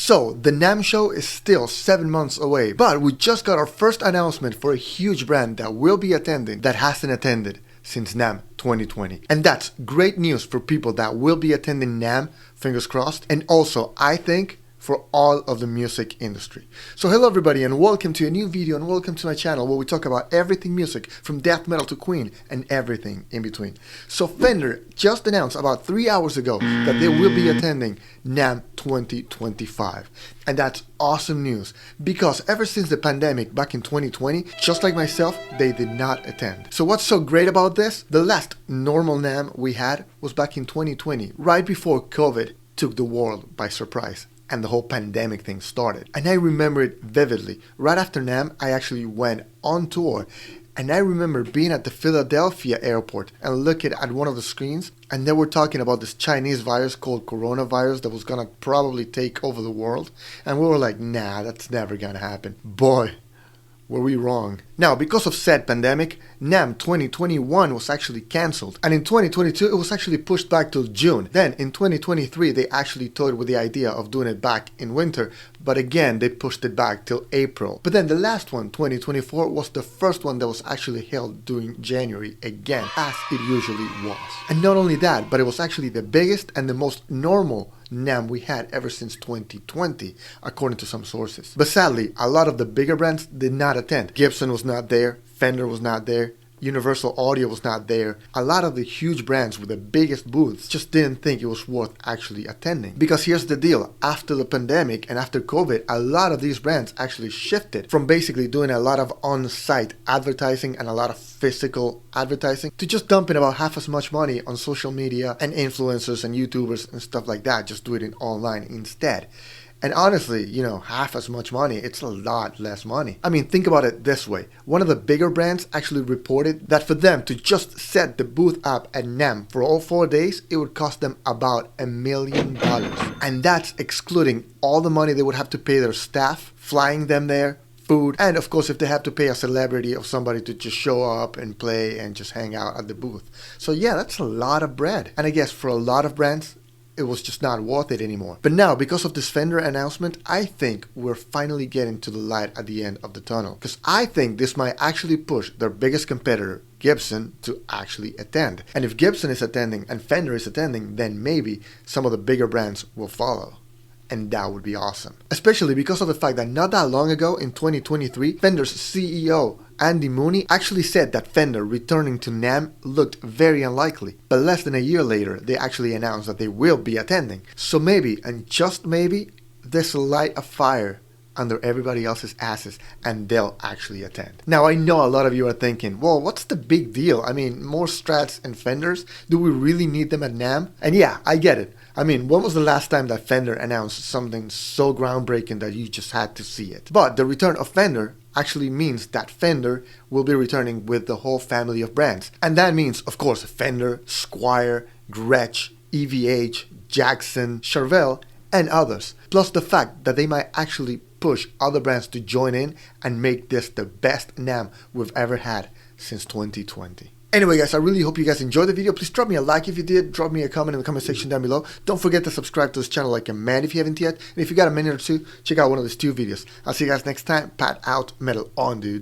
So, the Namm show is still 7 months away, but we just got our first announcement for a huge brand that will be attending that hasn't attended since Namm 2020. And that's great news for people that will be attending Namm, fingers crossed, and also, I think, for all of the music industry. So hello everybody and welcome to a new video and welcome to my channel where we talk about everything music from death metal to Queen and everything in between. So Fender just announced about 3 hours ago that they will be attending Namm 2025. And that's awesome news because ever since the pandemic back in 2020, just like myself, they did not attend. So what's so great about this? The last normal Namm we had was back in 2020, right before COVID took the world by surprise and the whole pandemic thing started. And I remember it vividly. Right after Namm, I actually went on tour, and I remember being at the Philadelphia airport and looking at one of the screens, and they were talking about this Chinese virus called coronavirus that was gonna probably take over the world. And we were like, nah, that's never gonna happen. Boy, were we wrong. Now, because of said pandemic, Namm 2021 was actually cancelled, and in 2022 it was actually pushed back till June. Then in 2023 they actually toyed with the idea of doing it back in winter, but again they pushed it back till April. But then the last one, 2024, was the first one that was actually held during January again, as it usually was. And not only that, but it was actually the biggest and the most normal Namm we had ever since 2020, according to some sources. But sadly, a lot of the bigger brands did not attend. Gibson was not there, Fender was not there, Universal Audio was not there. A lot of the huge brands with the biggest booths just didn't think it was worth actually attending. Because here's the deal, after the pandemic and after COVID, a lot of these brands actually shifted from basically doing a lot of on-site advertising and a lot of physical advertising to just dumping about half as much money on social media and influencers and YouTubers and stuff like that, just do it online instead. And honestly, you know, half as much money, it's a lot less money. I mean, think about it this way. One of the bigger brands actually reported that for them to just set the booth up at Namm for all 4 days, it would cost them about $1 million. And that's excluding all the money they would have to pay their staff, flying them there, food, and of course if they have to pay a celebrity or somebody to just show up and play and just hang out at the booth. So yeah, that's a lot of bread. And I guess for a lot of brands, it was just not worth it anymore. But now, because of this Fender announcement, I think we're finally getting to the light at the end of the tunnel. Because I think this might actually push their biggest competitor, Gibson, to actually attend. And if Gibson is attending and Fender is attending, then maybe some of the bigger brands will follow. And that would be awesome. Especially because of the fact that not that long ago, in 2023, Fender's CEO, Andy Mooney, actually said that Fender returning to Namm looked very unlikely. But less than a year later, they actually announced that they will be attending. So maybe, and just maybe, this will light a fire under everybody else's asses and they'll actually attend. Now, I know a lot of you are thinking, well, what's the big deal? I mean, more Strats and Fenders? Do we really need them at Namm? And yeah, I get it. I mean, when was the last time that Fender announced something so groundbreaking that you just had to see it? But the return of Fender actually means that Fender will be returning with the whole family of brands. And that means, of course, Fender, Squier, Gretsch, EVH, Jackson, Charvel, and others. Plus the fact that they might actually push other brands to join in and make this the best Namm we've ever had since 2020. Anyway guys, I really hope you guys enjoyed the video. Please drop me a like if you did, drop me a comment in the comment section down below. Don't forget to subscribe to this channel like a man if you haven't yet. And if you got a minute or two, check out one of these 2 videos. I'll see you guys next time. Pat out, metal on, dudes.